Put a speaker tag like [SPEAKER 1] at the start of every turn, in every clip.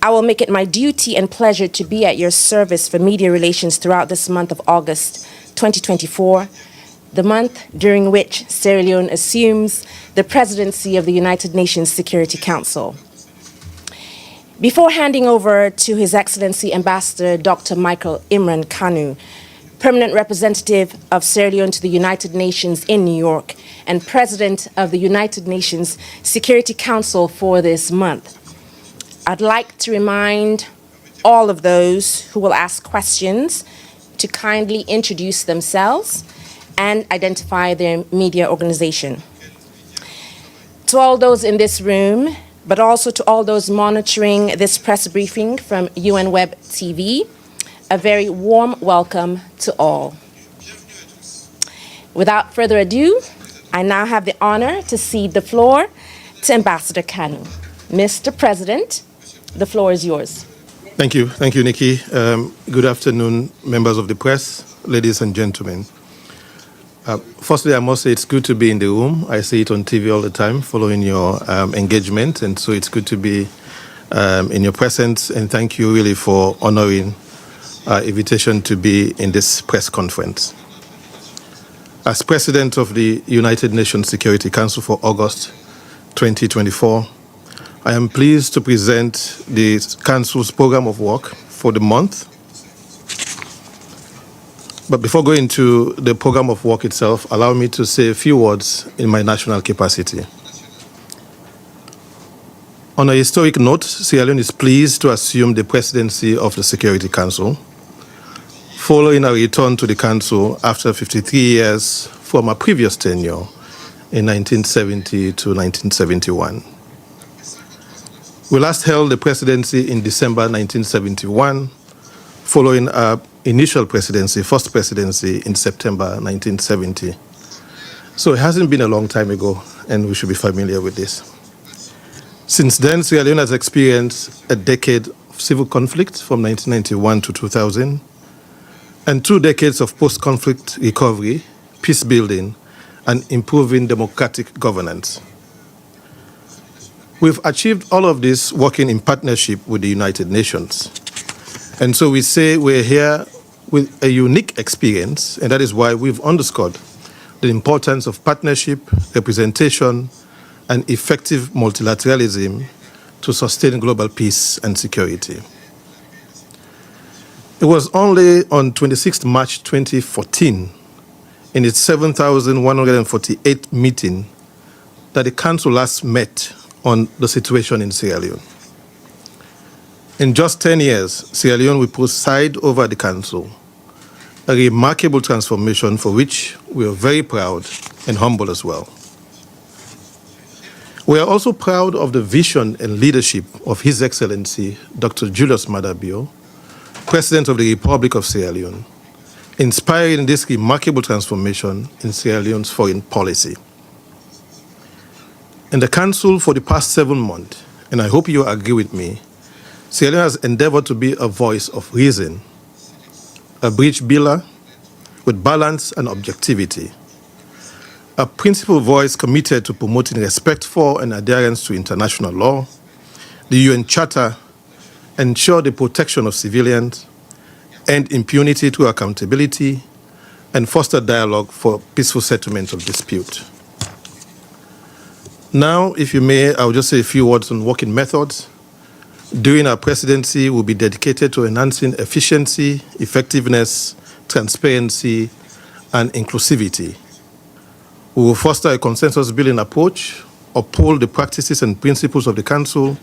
[SPEAKER 1] I will make it my duty and pleasure to be at your service for media relations throughout this month of August 2024, the month during which Sierra Leone assumes the presidency of the United Nations Security Council. Before handing over to His Excellency Ambassador Dr. Michael Imran Kanu, Permanent Representative of Sierra Leone to the United Nations in New York and President of the United Nations Security Council for this month, I'd like to remind all of those who will ask questions to kindly introduce themselves and identify their media organization. To all those in this room, but also to all those monitoring this press briefing from UN Web TV, a very warm welcome to all. Without further ado, I now have the honor to cede the floor to Ambassador Kanu. Mr. President, the floor is yours.
[SPEAKER 2] Thank you, Nikki. Good afternoon, members of the press, ladies and gentlemen. Firstly, I must say it's good to be in the room. I see it on TV all the time, following your engagement, and so it's good to be in your presence, and thank you really for honoring our invitation to be in this press conference. As President of the United Nations Security Council for August 2024, I am pleased to present the Council's program of work for the month. But before going to the program of work itself, allow me to say a few words in my national capacity. On a historic note, Sierra Leone is pleased to assume the presidency of the Security Council, following a return to the Council after 53 years from a previous tenure in 1970 to 1971. We last held the presidency in December 1971, following our initial presidency, first presidency, in September 1970. So it hasn't been a long time ago, and we should be familiar with this. Since then, Sierra Leone has experienced a decade of civil conflict from 1991 to 2000, and 2 decades of post-conflict recovery, peace building, and improving democratic governance. We've achieved all of this working in partnership with the United Nations. And so we say we're here with a unique experience, and that is why we've underscored the importance of partnership, representation, and effective multilateralism to sustain global peace and security. It was only on 26 March 2014, in its 7,148th meeting, that the Council last met on the situation in Sierra Leone. In just 10 years, Sierra Leone will preside over the Council, a remarkable transformation for which we are very proud and humble as well. We are also proud of the vision and leadership of His Excellency Dr. Julius Maada Bio, President of the Republic of Sierra Leone, inspiring this remarkable transformation in Sierra Leone's foreign policy. In the Council for the past 7 months, and I hope you agree with me, Sierra Leone has endeavored to be a voice of reason, a bridge builder with balance and objectivity, a principled voice committed to promoting respect for and adherence to international law, the UN Charter, ensure the protection of civilians, end impunity through accountability, and foster dialogue for peaceful settlement of dispute. Now, if you may, I'll just say a few words on working methods. During our presidency, we'll be dedicated to enhancing efficiency, effectiveness, transparency, and inclusivity. We will foster a consensus-building approach, uphold the practices and principles of the Council,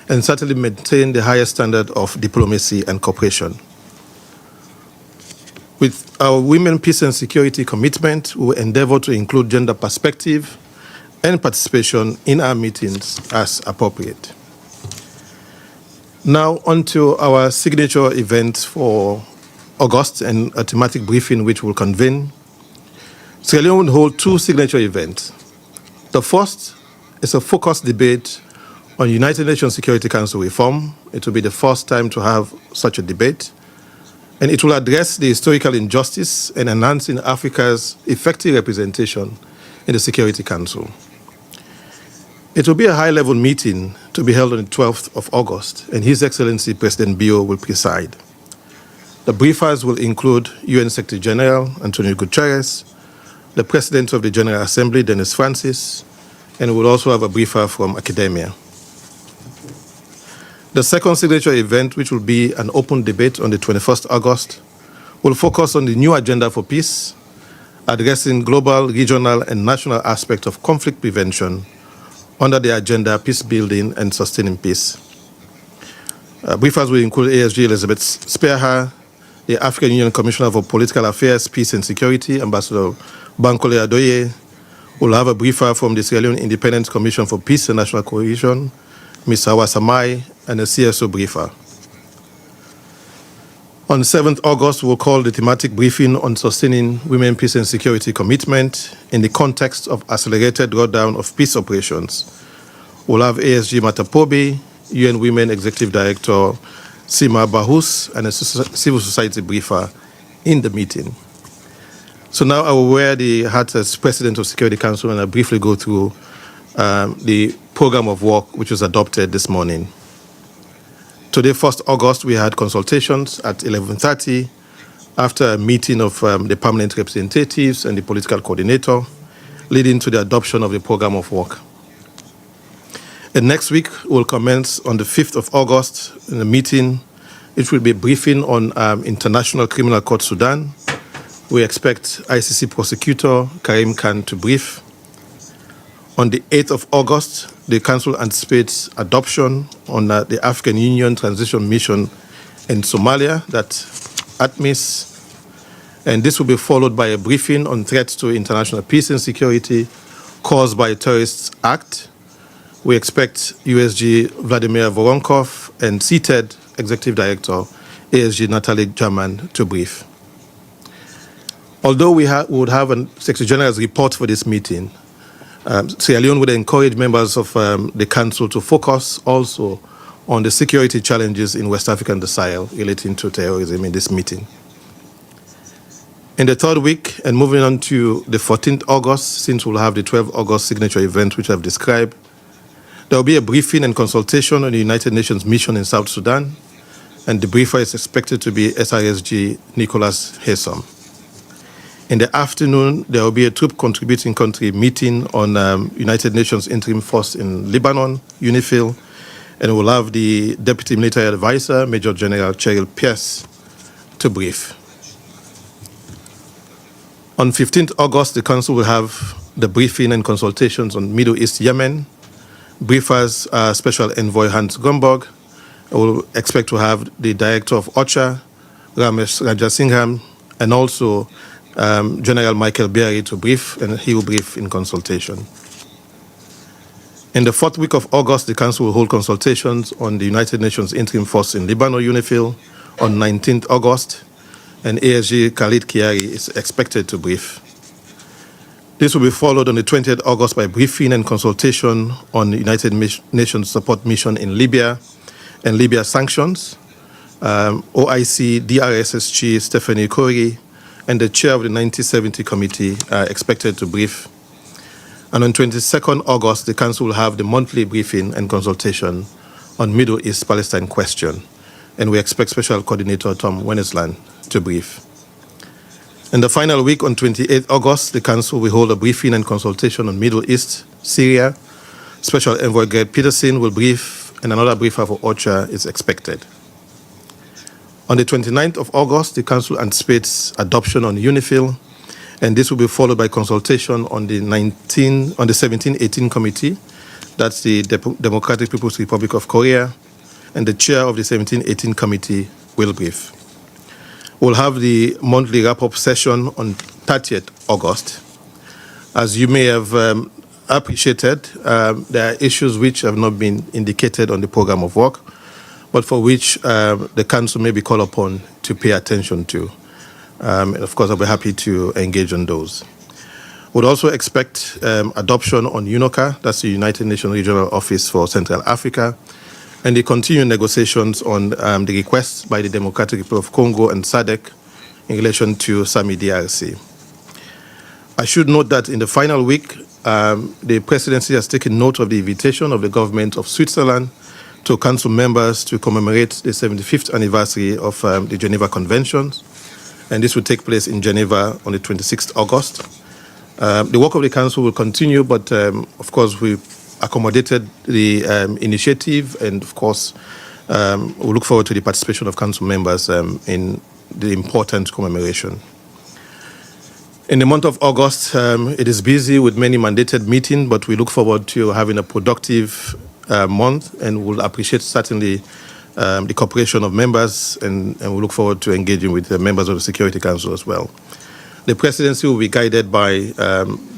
[SPEAKER 2] and certainly maintain the highest standard of diplomacy and cooperation. With our Women, Peace and Security commitment, we will endeavor to include gender perspective and participation in our meetings as appropriate. Now on to our signature event for August and a thematic briefing which we'll convene. Sierra Leone will hold 2 signature events. The first is a focused debate on United Nations Security Council reform. It will be the first time to have such a debate, and it will address the historical injustice and enhancing Africa's effective representation in the Security Council. It will be a high-level meeting to be held on the 12th of August, and His Excellency President Bio will preside. The briefers will include UN Secretary General Antonio Guterres, the President of the General Assembly, Dennis Francis, and we'll also have a briefer from academia. The second signature event, which will be an open debate on the 21st August, will focus on the new agenda for peace, addressing global, regional, and national aspects of conflict prevention under the agenda Peace Building and Sustaining Peace. Briefers will include ASG Elizabeth Spearha, the African Union Commissioner for Political Affairs, Peace and Security, Ambassador Bankole Adoye. We'll have a briefer from the Sierra Leone Independent Commission for Peace and National Cohesion, Ms. Hawa Samai, and a CSO briefer. On 7th August, we'll call the thematic briefing on sustaining women, peace and security commitment in the context of accelerated drawdown of peace operations. We'll have ASG Matapobi, UN Women Executive Director Sima Bahus, and a civil society briefer in the meeting. So now I will wear the hat as President of Security Council, and I'll briefly go through the program of work which was adopted this morning. Today, 1st August, we had consultations at 11:30 after a meeting of the permanent representatives and the political coordinator, leading to the adoption of the program of work. And next week, we'll commence on the 5th of August in a meeting. It will be a briefing on International Criminal Court Sudan. We expect ICC prosecutor Karim Khan to brief. On the 8th of August, the Council anticipates adoption on the African Union Transition Mission in Somalia, that's ATMIS, and this will be followed by a briefing on threats to international peace and security caused by a terrorist act. We expect USG Vladimir Voronkov and seated Executive Director ASG Natalie German to brief. Although we would have a Secretary General's report for this meeting, Sierra Leone would encourage members of the Council to focus also on the security challenges in West Africa and the Sahel relating to terrorism in this meeting. In the third week, and moving on to the 14th August, since we'll have the 12th August signature event, which I've described, there will be a briefing and consultation on the United Nations mission in South Sudan, and the briefer is expected to be SRSG Nicholas Haysom. In the afternoon, there will be a troop contributing country meeting on United Nations Interim Force in Lebanon, UNIFIL, and we'll have the Deputy Military Advisor, Major General Cheryl Pierce, to brief. On 15th August, the Council will have the briefing and consultations on Middle East Yemen. Briefers are Special Envoy Hans Gomberg. We'll expect to have the Director of OCHA, Ramesh Rajasingham, and also General Michael Berry to brief, and he will brief in consultation. In the 4th week of August, the Council will hold consultations on the United Nations Interim Force in Lebanon, UNIFIL, on 19th August, and ASG Khalid Kiari is expected to brief. This will be followed on the 20th August by briefing and consultation on the United Nations Support Mission in Libya and Libya sanctions. OIC DRSSG Stephanie Corey and the chair of the 1970 committee are expected to brief. And on 22nd August, the Council will have the monthly briefing and consultation on Middle East Palestine question. And we expect Special Coordinator Tom Wennesland to brief. In the final week, on 28th August, the Council will hold a briefing and consultation on Middle East, Syria. Special Envoy Greg Peterson will brief, and another briefer for OCHA is expected. On the 29th of August, the Council anticipates adoption on UNIFIL, and this will be followed by consultation on the 1718 committee. That's the Democratic People's Republic of Korea, and the chair of the 1718 committee will brief. We'll have the monthly wrap-up session on 30th August. As you may have appreciated, there are issues which have not been indicated on the program of work, but for which the Council may be called upon to pay attention to. And of course, I'll be happy to engage on those. We'd also expect adoption on UNOCA, that's the United Nations Regional Office for Central Africa, and the continuing negotiations on the requests by the Democratic Republic of Congo and SADC in relation to SAMI DRC. I should note that in the final week, the Presidency has taken note of the invitation of the government of Switzerland to Council members to commemorate the 75th anniversary of the Geneva Conventions, and this will take place in Geneva on the 26th August. The work of the Council will continue, but of course we accommodated the initiative, and of course we look forward to the participation of Council members in the important commemoration. In the month of August, it is busy with many mandated meetings, but we look forward to having a productive month, and we'll appreciate certainly the cooperation of members, and we look forward to engaging with the members of the Security Council as well. The Presidency will be guided by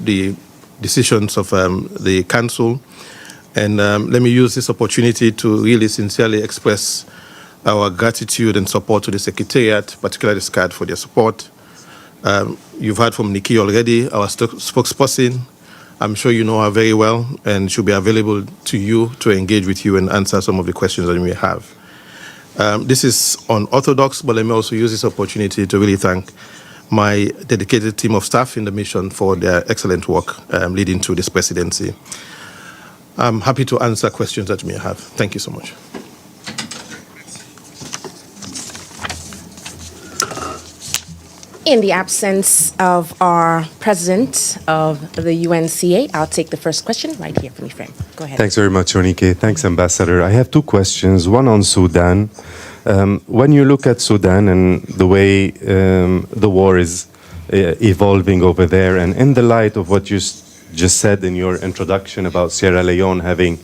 [SPEAKER 2] the decisions of the Council, and let me use this opportunity to really sincerely express our gratitude and support to the Secretariat, particularly SCAD, for their support. You've heard from Nikki already, our spokesperson. I'm sure you know her very well, and she'll be available to you to engage with you and answer some of the questions that you may have. This is unorthodox, but let me also use this opportunity to really thank my dedicated team of staff in the mission for their excellent work leading to this presidency. I'm happy to answer questions that you may have. Thank you so much.
[SPEAKER 1] In the absence of our president of the UNCA, I'll take the first question right here from your friend. Go ahead.
[SPEAKER 3] Thanks very much, Ronike. Thanks, Ambassador. I have two questions, one on Sudan. When you look at Sudan and the way the war is evolving over there, and in the light of what you just said in your introduction about Sierra Leone having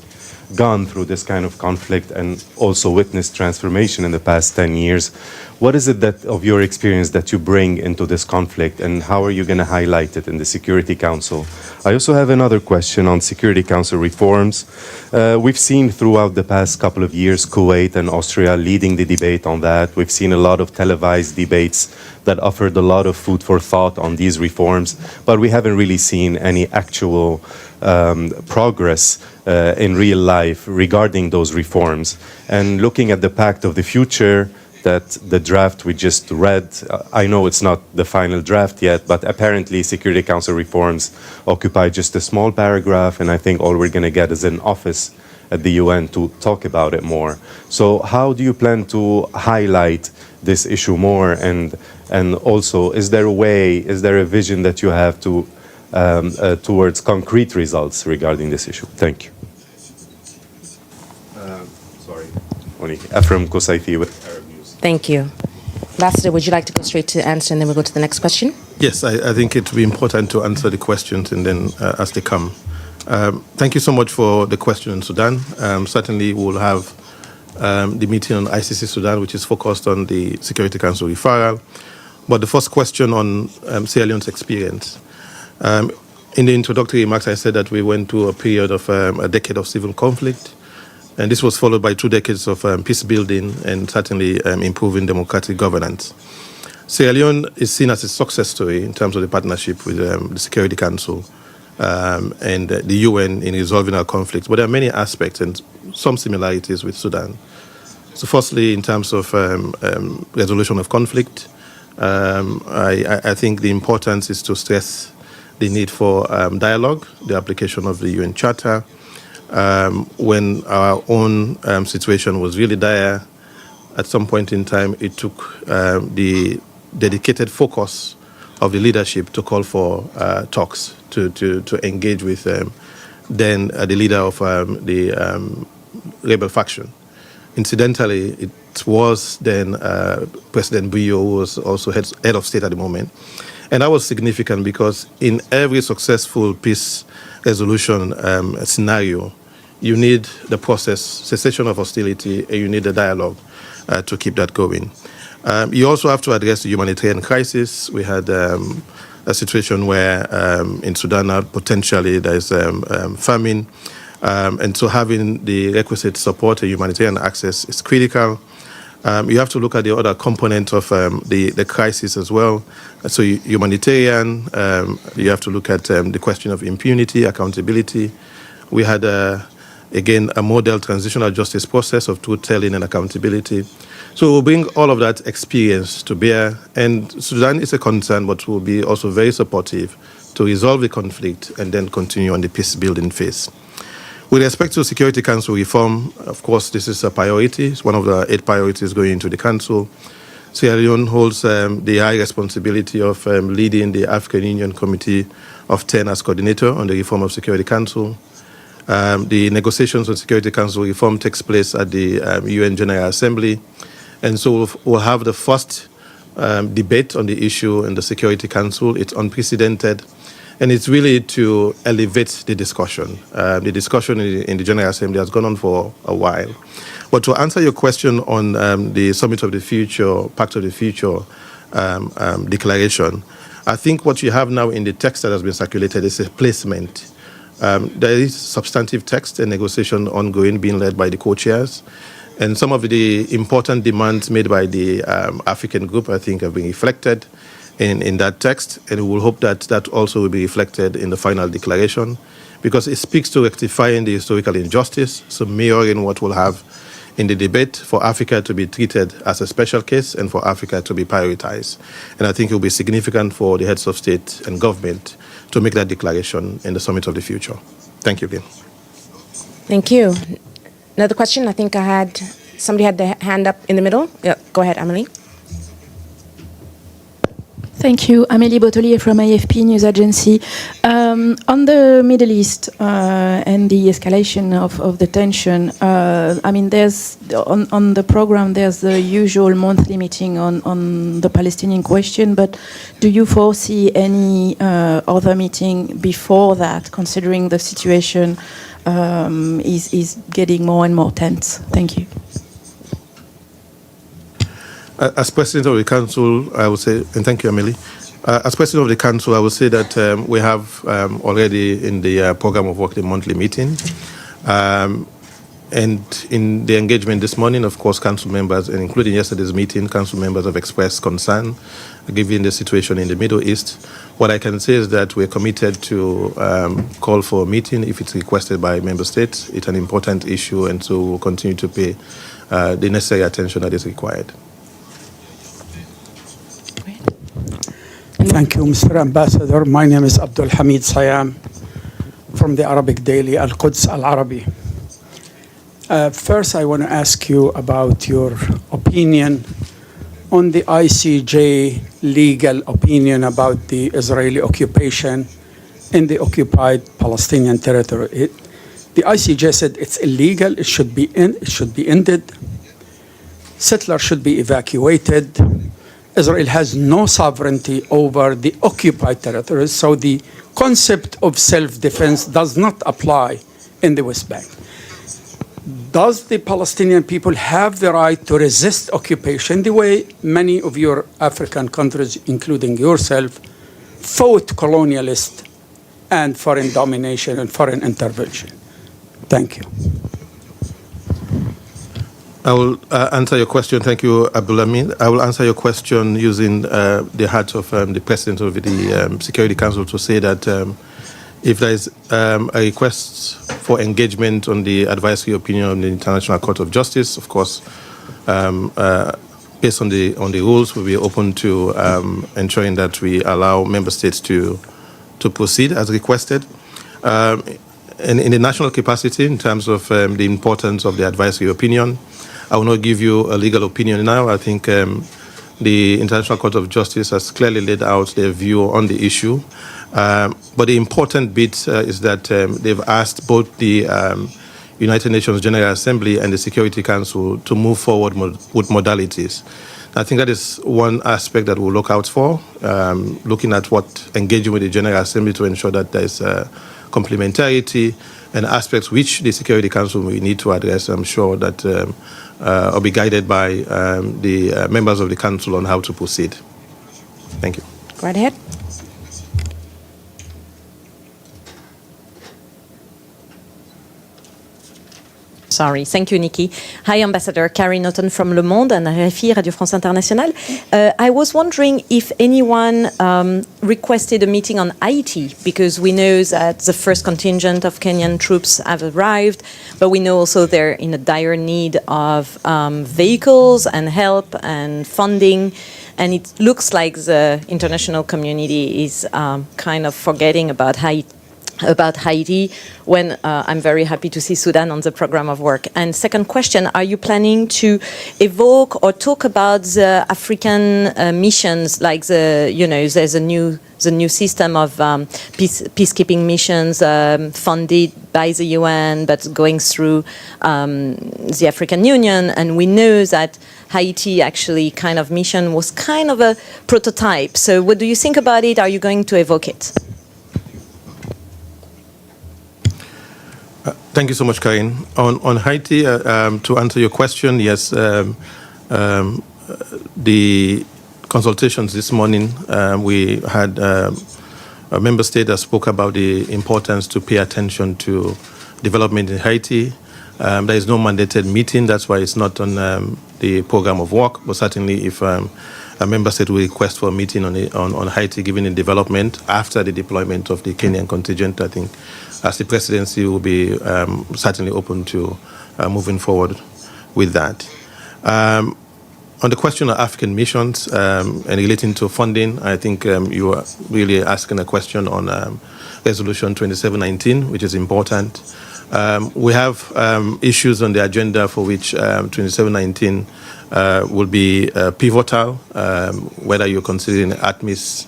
[SPEAKER 3] gone through this kind of conflict and also witnessed transformation in the past 10 years, what is it that of your experience that you bring into this conflict, and how are you going to highlight it in the Security Council? I also have another question on Security Council reforms. We've seen throughout the past couple of years Kuwait and Austria leading the debate on that. We've seen a lot of televised debates that offered a lot of food for thought on these reforms, but we haven't really seen any actual progress in real life regarding those reforms. And looking at the Pact of the Future, that the draft we just read, I know it's not the final draft yet, but apparently Security Council reforms occupy just a small paragraph, and I think all we're going to get is an office at the UN to talk about it more. So how do you plan to highlight this issue more, and also is there a way, is there a vision that you have to towards concrete results regarding this issue? Thank you. Afram Kosaifi with Arab News.
[SPEAKER 1] Thank you. Ambassador, would you like to go straight to answer, and then we'll go to the next question?
[SPEAKER 2] Yes, I think it would be important to answer the questions and then as they come. Thank you so much for the question on Sudan. Certainly we'll have the meeting on ICC Sudan, which is focused on the Security Council referral. But the first question on Sierra Leone's experience. In the introductory remarks, I said that we went through a period of a decade of civil conflict, and this was followed by 2 decades of peace building and certainly improving democratic governance. Sierra Leone is seen as a success story in terms of the partnership with the Security Council and the UN in resolving our conflicts. But there are many aspects and some similarities with Sudan. So firstly, in terms of resolution of conflict, I think the importance is to stress the need for dialogue, the application of the UN Charter. When our own situation was really dire, at some point in time, it took the dedicated focus of the leadership to call for talks, to engage with then the leader of the rebel faction. Incidentally, it was then President Buyo, who was also head of state at the moment. And that was significant because in every successful peace resolution scenario, you need the process, cessation of hostility, and you need the dialogue to keep that going. You also have to address the humanitarian crisis. We had a situation where in Sudan now potentially there's famine. And so having the requisite support and humanitarian access is critical. You have to look at the other component of the crisis as well. So humanitarian, you have to look at the question of impunity, accountability. We had, again, a model transitional justice process of truth-telling and accountability. So we'll bring all of that experience to bear. And Sudan is a concern, but we'll be also very supportive to resolve the conflict and then continue on the peace-building phase. With respect to Security Council reform, of course, this is a priority. It's one of the 8 priorities going into the Council. Sierra Leone holds the high responsibility of leading the African Union Committee of 10 as coordinator on the reform of Security Council. The negotiations on Security Council reform takes place at the UN General Assembly, and so we'll have the first debate on the issue in the Security Council. It's unprecedented, and it's really to elevate the discussion. The discussion in the General Assembly has gone on for a while. But to answer your question on the Summit of the Future, Pact of the Future declaration, I think what you have now in the text that has been circulated is a placement. There is substantive text and negotiation ongoing being led by the co-chairs. And some of the important demands made by the African group, I think, have been reflected in that text. And we will hope that that also will be reflected in the final declaration, because it speaks to rectifying the historical injustice, so mirroring what we'll have in the debate for Africa to be treated as a special case and for Africa to be prioritized. And I think it will be significant for the heads of state and government to make that declaration in the Summit of the Future. Thank you again.
[SPEAKER 1] Thank you. Another question? I think somebody had their hand up in the middle. Yeah, go ahead, Amelie.
[SPEAKER 4] Thank you. Amélie Botelier from AFP News Agency. On the Middle East and the escalation of the tension, I mean, there's on the program, there's the usual monthly meeting on the Palestinian question, but do you foresee any other meeting before that, considering the situation is getting more and more tense? Thank you.
[SPEAKER 2] As President of the Council, I would say, and thank you, Amelie. As President of the Council, I would say that we have already in the program of work the monthly meeting. And in the engagement this morning, of course, Council members, and including yesterday's meeting, Council members have expressed concern given the situation in the Middle East. What I can say is that we're committed to call for a meeting if it's requested by member states. It's an important issue, and so we'll continue to pay the necessary attention that is required.
[SPEAKER 5] Thank you, Mr. Ambassador. My name is Abdul Hamid Sayam from the Arabic daily Al-Quds Al-Arabi. First, I want to ask you about your opinion on the ICJ legal opinion about the Israeli occupation in the occupied Palestinian territory. The ICJ said it's illegal, it should be ended, settlers should be evacuated. Israel has no sovereignty over the occupied territories, so the concept of self-defense does not apply in the West Bank. Does the Palestinian people have the right to resist occupation the way many of your African countries, including yourself, fought colonialist and foreign domination and foreign intervention? Thank you.
[SPEAKER 2] I will answer your question. Thank you, Abdulhamid. I will answer your question using the hat of the President of the Security Council to say that if there is a request for engagement on the advisory opinion of the International Court of Justice, of course, based on the rules, we'll be open to ensuring that we allow member states to proceed as requested. And in the national capacity, in terms of the importance of the advisory opinion, I will not give you a legal opinion now. I think the International Court of Justice has clearly laid out their view on the issue. But the important bit is that they've asked both the United Nations General Assembly and the Security Council to move forward with modalities. I think that is one aspect that we'll look out for, looking at what engaging with the General Assembly to ensure that there's complementarity and aspects which the Security Council will need to address. I'm sure that will be guided by the members of the Council on how to proceed. Thank you.
[SPEAKER 1] Go right ahead.
[SPEAKER 6] Sorry. Thank you, Nikki. Hi, Ambassador. Carrie Naughton from Le Monde and RFI, Radio France Internationale. I was wondering if anyone requested a meeting on Haiti, because we know that the first contingent of Kenyan troops have arrived, but we know also they're in a dire need of vehicles and help and funding. and it looks like the international community is kind of forgetting about Haiti, when I'm very happy to see Sudan on the program of work. And second question, are you planning to evoke or talk about the African missions, like there's a new system of peacekeeping missions funded by the UN, but going through the African Union, and we know that Haiti actually kind of mission was kind of a prototype. So what do you think about it? Are you going to evoke it?
[SPEAKER 2] Thank you so much, Karine. On Haiti, to answer your question, yes, the consultations this morning, we had a member state that spoke about the importance to pay attention to development in Haiti. There is no mandated meeting, that's why it's not on the program of work, but certainly if a member state will request for a meeting on Haiti, given the development after the deployment of the Kenyan contingent, I think as the presidency will be certainly open to moving forward with that. On the question of African missions and relating to funding, I think you are really asking a question on Resolution 2719, which is important. We have issues on the agenda for which 2719 will be pivotal, whether you're considering ATMIS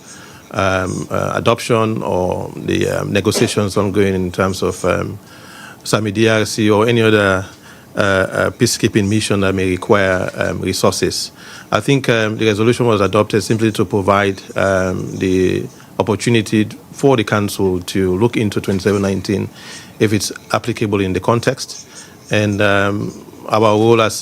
[SPEAKER 2] adoption or the negotiations ongoing in terms of SAMI-DRC or any other peacekeeping mission that may require resources. I think the resolution was adopted simply to provide the opportunity for the Council to look into 2719 if it's applicable in the context. And our role as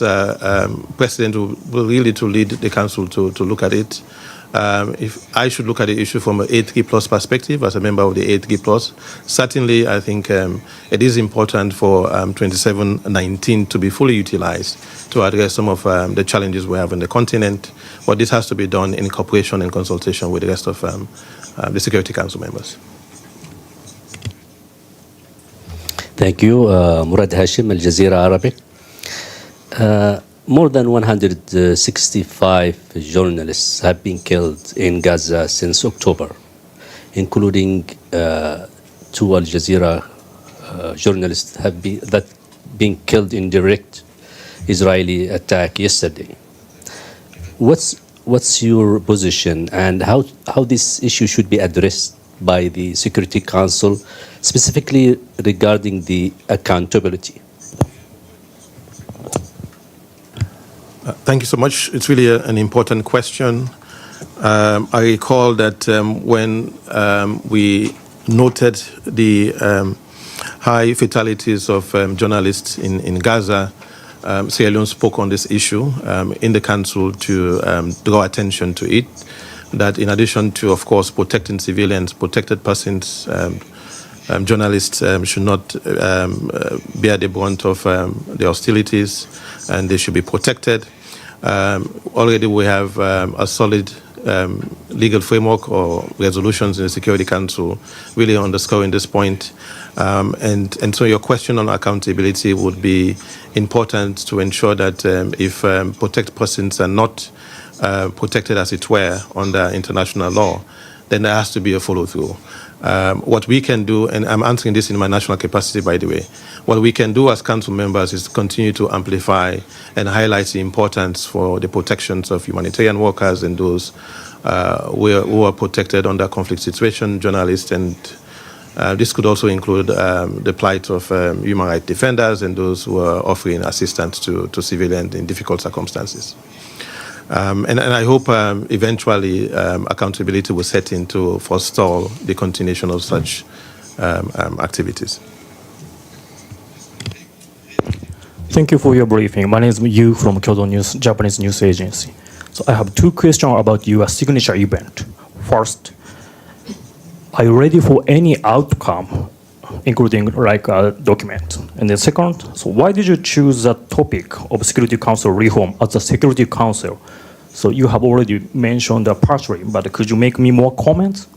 [SPEAKER 2] President will really to lead the Council to look at it. If I should look at the issue from an A3 plus perspective, as a member of the A3 plus, certainly I think it is important for 2719 to be fully utilized to address some of the challenges we have in the continent. But this has to be done in cooperation and consultation with the rest of the Security Council members.
[SPEAKER 7] Thank you. Murad Hashim, Aljazeera Arabic. More than 165 journalists have been killed in Gaza since October, including 2 Al Jazeera journalists have been killed in direct Israeli attack yesterday. What's your position, and how this issue should be addressed by the Security Council, specifically regarding the accountability?
[SPEAKER 2] Thank you so much. It's really an important question. I recall that when we noted the high fatalities of journalists in Gaza, Sierra Leone spoke on this issue in the Council to draw attention to it, that in addition to, of course, protecting civilians, protected persons, journalists should not bear the brunt of the hostilities, and they should be protected. Already we have a solid legal framework or resolutions in the Security Council really underscoring this point. And so your question on accountability would be important to ensure that if protected persons are not protected, as it were, under international law, then there has to be a follow-through. What we can do, and I'm answering this in my national capacity, by the way, what we can do as council members is continue to amplify and highlight the importance for the protections of humanitarian workers and those who are protected under conflict situation, journalists, and this could also include the plight of human rights defenders and those who are offering assistance to civilians in difficult circumstances. And I hope eventually accountability will set in to forestall the continuation of such activities.
[SPEAKER 8] Thank you for your briefing. My name is Yu from Kyoto News, Japanese news agency. So I have 2 questions about your signature event. First, are you ready for any outcome, including like a document? And then second, so why did you choose the topic of Security Council reform as the Security Council? So you have already mentioned partially, but could you make me more comments?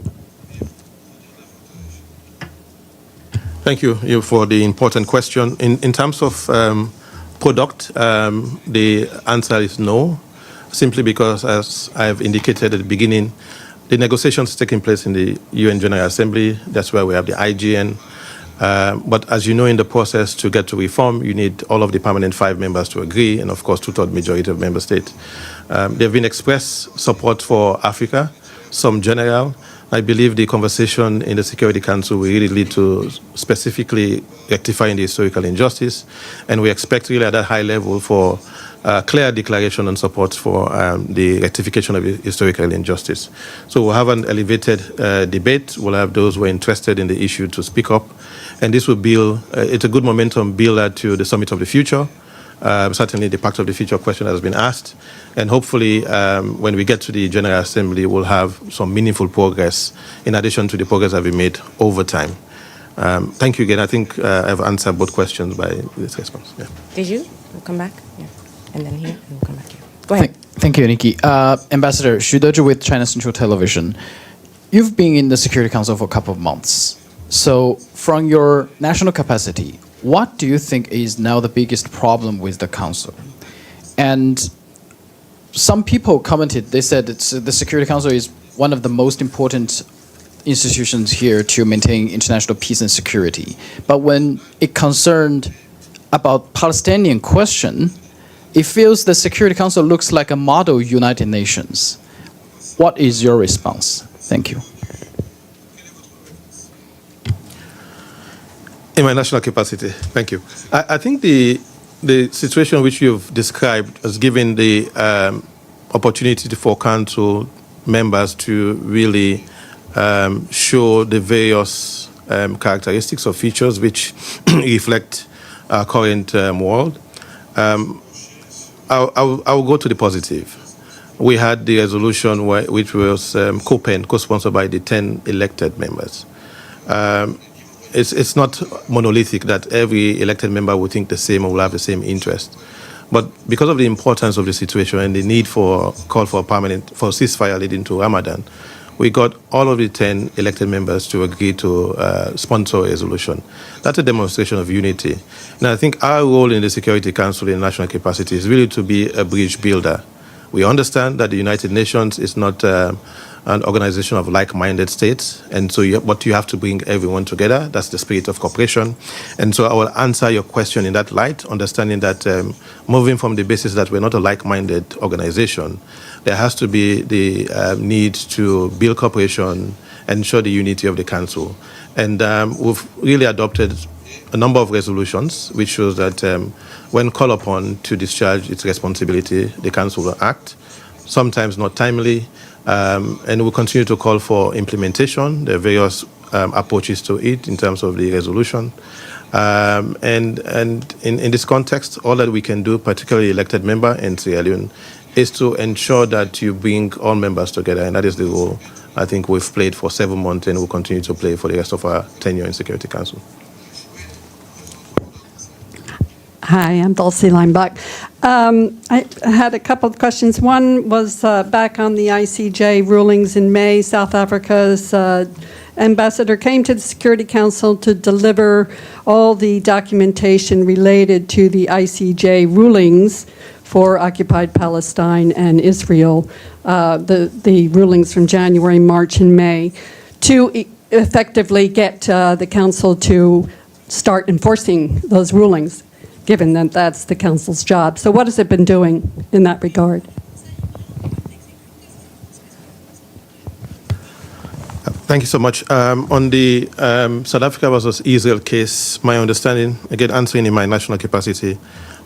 [SPEAKER 2] Thank you for the important question. In terms of product, the answer is no. simply because, as I have indicated at the beginning, the negotiations taking place in the UN General Assembly. That's where we have the IGN. But as you know, in the process to get to reform, you need all of the permanent 5 members to agree, and of course, 2/3 majority of member states. There have been expressed support for Africa, some general. I believe the conversation in the Security Council will really lead to specifically rectifying the historical injustice, and we expect really at that high level for clear declaration and support for the rectification of historical injustice. So we'll have an elevated debate. We'll have those who are interested in the issue to speak up, and this will build, it's a good momentum builder to the Summit of the Future. Certainly the Pact of the Future question has been asked, and hopefully when we get to the General Assembly, we'll have some meaningful progress in addition to the progress that we made over time. Thank you again. I think I've answered both questions by this response. Yeah.
[SPEAKER 1] Did you? We'll come back. Yeah. And then here, and we'll come back here. Go ahead.
[SPEAKER 9] Thank you, Nikki. Ambassador Xu Deju with China Central Television. You've been in the Security Council for a couple of months. So from your national capacity, what do you think is now the biggest problem with the Council? And some people commented, they said the Security Council is one of the most important institutions here to maintain international peace and security. But when it concerned about Palestinian question, it feels the Security Council looks like a model United Nations. What is your response? Thank you.
[SPEAKER 2] In my national capacity, thank you. I think the situation which you've described has given the opportunity for Council members to really show the various characteristics or features which reflect our current world. I'll go to the positive. We had the resolution which was co-penned, co-sponsored by the 10 elected members. It's not monolithic that every elected member will think the same or will have the same interest. But because of the importance of the situation and the need for call for ceasefire leading to Ramadan, we got all of the 10 elected members to agree to sponsor a resolution. That's a demonstration of unity. And I think our role in the Security Council in national capacity is really to be a bridge builder. We understand that the United Nations is not an organization of like-minded states, and so but you have to bring everyone together. That's the spirit of cooperation. And so I will answer your question in that light, understanding that moving from the basis that we're not a like-minded organization, there has to be the need to build cooperation and ensure the unity of the Council. And we've really adopted a number of resolutions which shows that when called upon to discharge its responsibility, the Council will act, sometimes not timely, and we'll continue to call for implementation. There are various approaches to it in terms of the resolution. And in this context, all that we can do, particularly elected member in Sierra Leone, is to ensure that you bring all members together, and that is the role I think we've played for 7 months and will continue to play for the rest of our tenure in Security Council.
[SPEAKER 10] Hi, I'm Dulcie Lineback. I had a couple of questions. One was back on the ICJ rulings in May. South Africa's ambassador came to the Security Council to deliver all the documentation related to the ICJ rulings for occupied Palestine and Israel, the rulings from January, March, and May, to effectively get the Council to start enforcing those rulings, given that that's the Council's job. So what has it been doing in that regard?
[SPEAKER 2] Thank you so much. On the South Africa versus Israel case, my understanding, again answering in my national capacity,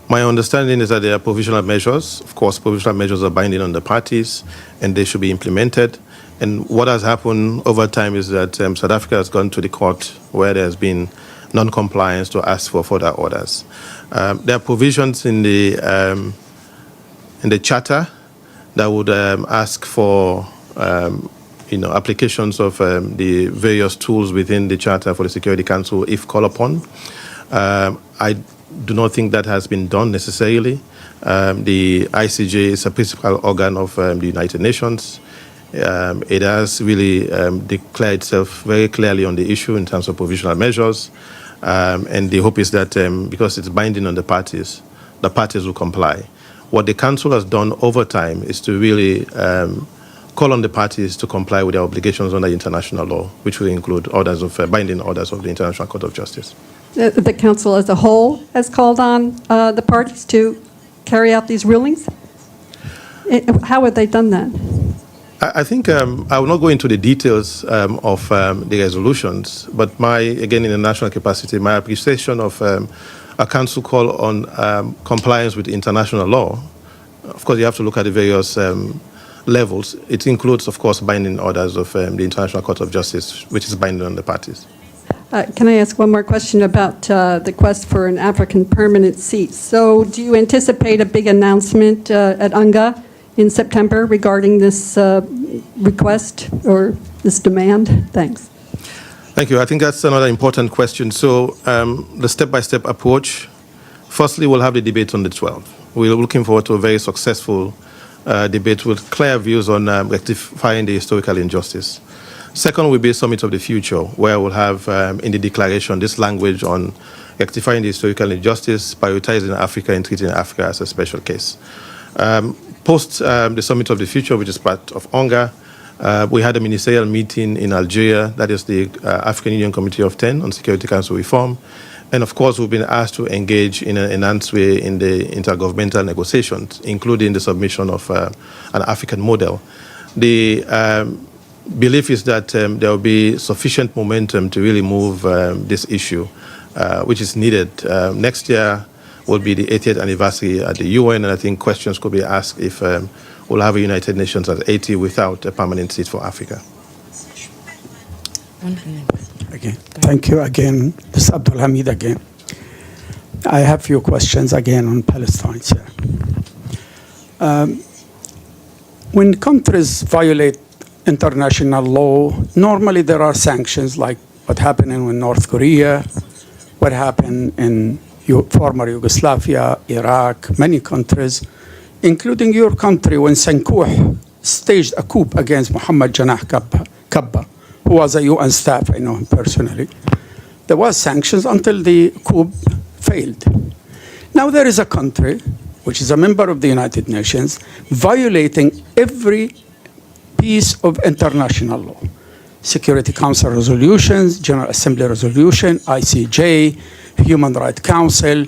[SPEAKER 2] my understanding is that there are provisional measures. Of course, provisional measures are binding on the parties and they should be implemented. And what has happened over time is that South Africa has gone to the court where there has been non-compliance to ask for further orders. There are provisions in the charter that would ask for applications of the various tools within the charter for the Security Council if called upon. I do not think that has been done necessarily. The ICJ is a principal organ of the United Nations. It has really declared itself very clearly on the issue in terms of provisional measures. And the hope is that because it's binding on the parties will comply. What the Council has done over time is to really call on the parties to comply with their obligations under international law, which will include orders of binding orders of the International Court of Justice.
[SPEAKER 10] The Council as a whole has called on the parties to carry out these rulings? How have they done that?
[SPEAKER 2] I think I will not go into the details of the resolutions, but again, in a national capacity, my appreciation of a council call on compliance with international law. Of course, you have to look at the various levels. It includes, of course, binding orders of the International Court of Justice, which is binding on the parties.
[SPEAKER 10] Can I ask one more question about the quest for an African permanent seat? So do you anticipate a big announcement at UNGA in September regarding this request or this demand? Thanks.
[SPEAKER 2] Thank you. I think that's another important question. So the step-by-step approach, firstly, we'll have the debate on the 12th. We're looking forward to a very successful debate with clear views on rectifying the historical injustice. Second will be a summit of the future, where we'll have in the declaration this language on rectifying the historical injustice, prioritizing Africa and treating Africa as a special case. Post the summit of the future, which is part of UNGA, we had a ministerial meeting in Algeria, that is the African Union Committee of 10 on Security Council reform. And of course, we've been asked to engage in an enhanced way in the intergovernmental negotiations, including the submission of an African model. The belief is that there will be sufficient momentum to really move this issue, which is needed. Next year will be the 80th anniversary at the UN, and I think questions could be asked if we'll have a United Nations at 80 without a permanent seat for Africa.
[SPEAKER 5] Again, thank you again. This is Abdul Hamid again. I have a few questions again on Palestine, sir. When countries violate international law, normally there are sanctions like what happened in North Korea, what happened in former Yugoslavia, Iraq, many countries, including your country when Sankuh staged a coup against Muhammad Janah Kabba, who was a UN staff, I know him personally. There was sanctions until the coup failed. Now there is a country, which is a member of the United Nations, violating every piece of international law. Security Council resolutions, General Assembly resolution, ICJ, Human Rights Council,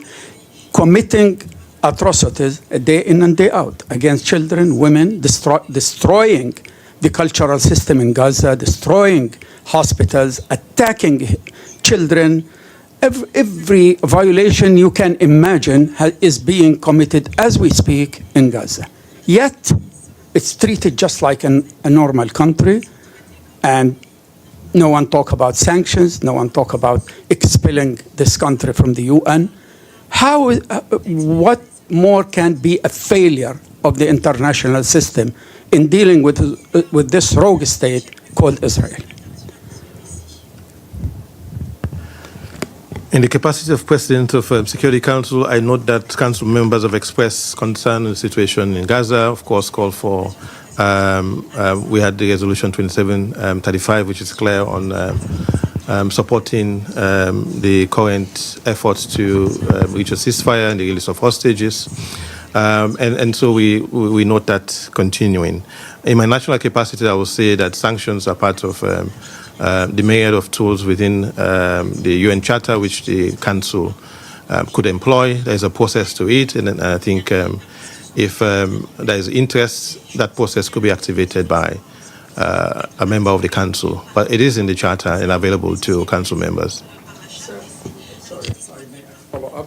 [SPEAKER 5] committing atrocities day in and day out against children, women, destroying the cultural system in Gaza, destroying hospitals, attacking children. Every violation you can imagine is being committed as we speak in Gaza. Yet, it's treated just like a normal country, and no one talk about sanctions, no one talk about expelling this country from the UN. What more can be a failure of the international system in dealing with this rogue state called Israel?
[SPEAKER 2] In the capacity of President of Security Council, I note that Council members have expressed concern on the situation in Gaza, of course, called for, we had the resolution 2735, which is clear on supporting the current efforts to reach a ceasefire and the release of hostages. And so we note that continuing. In my national capacity, I will say that sanctions are part of the myriad of tools within the UN Charter, which the Council could employ. There is a process to it, and I think if there is interest, that process could be activated by a member of the Council. But it is in the Charter and available to Council members.
[SPEAKER 5] Sorry, may I follow up?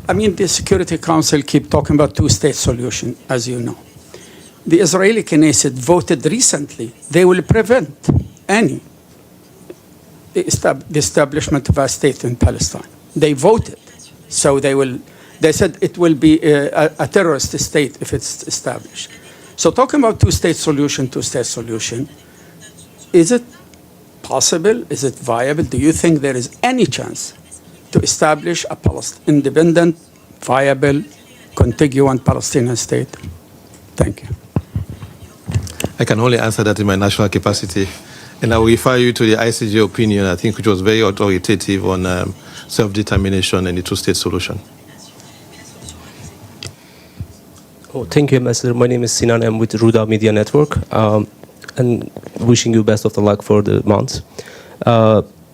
[SPEAKER 5] I mean, the Security Council keep talking about two-state solution, as you know. The Israeli Knesset voted recently. They will prevent any the establishment of a state in Palestine. They voted. So they said it will be a terrorist state if it's established. So talking about two-state solution, is it possible? Is it viable? Do you think there is any chance to establish a independent, viable, contiguous Palestinian state? Thank you.
[SPEAKER 2] I can only answer that in my national capacity. And I will refer you to the ICJ opinion, I think, which was very authoritative on self-determination and the two-state solution.
[SPEAKER 11] Oh, thank you, Ambassador. My name is Sinan. I'm with Rwanda Media Network, and wishing you best of the luck for the month.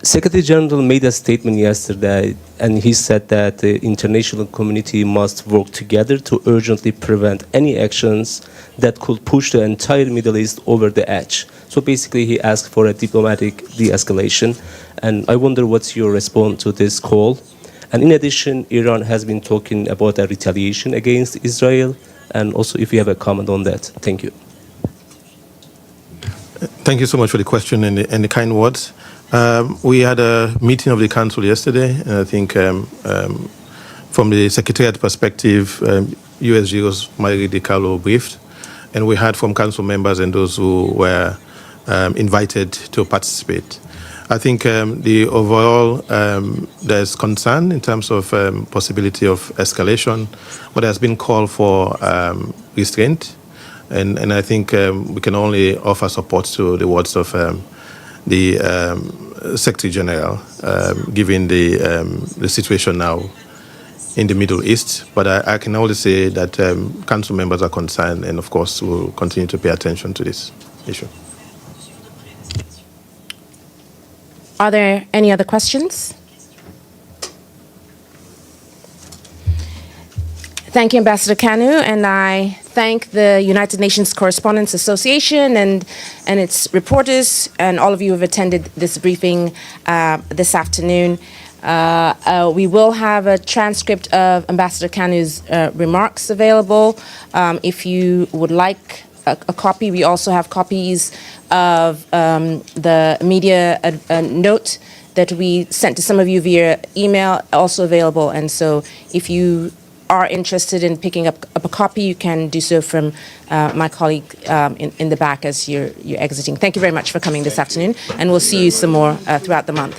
[SPEAKER 11] Secretary General made a statement yesterday, and he said that the international community must work together to urgently prevent any actions that could push the entire Middle East over the edge. So basically, he asked for a diplomatic de-escalation, and I wonder what's your response to this call. And in addition, Iran has been talking about a retaliation against Israel, and also if you have a comment on that. Thank you.
[SPEAKER 2] Thank you so much for the question and the kind words. We had a meeting of the council yesterday, and I think from the secretariat perspective, USG was Marie De Carlo briefed, and we heard from council members and those who were invited to participate. I think the overall, there's concern in terms of possibility of escalation, but there's been call for restraint, and I think we can only offer support to the words of the Secretary General, given the situation now in the Middle East. But I can only say that council members are concerned, and of course will continue to pay attention to this issue.
[SPEAKER 1] Are there any other questions? Thank you, Ambassador Kanu, and I thank the United Nations Correspondents Association and its reporters and all of you who have attended this briefing this afternoon. We will have a transcript of Ambassador Kanu's remarks available. If you would like a copy, we also have copies of the media note that we sent to some of you via email, also available. And so if you are interested in picking up a copy, you can do so from my colleague in the back as you're exiting. Thank you very much for coming this afternoon, and we'll see you some more throughout the month.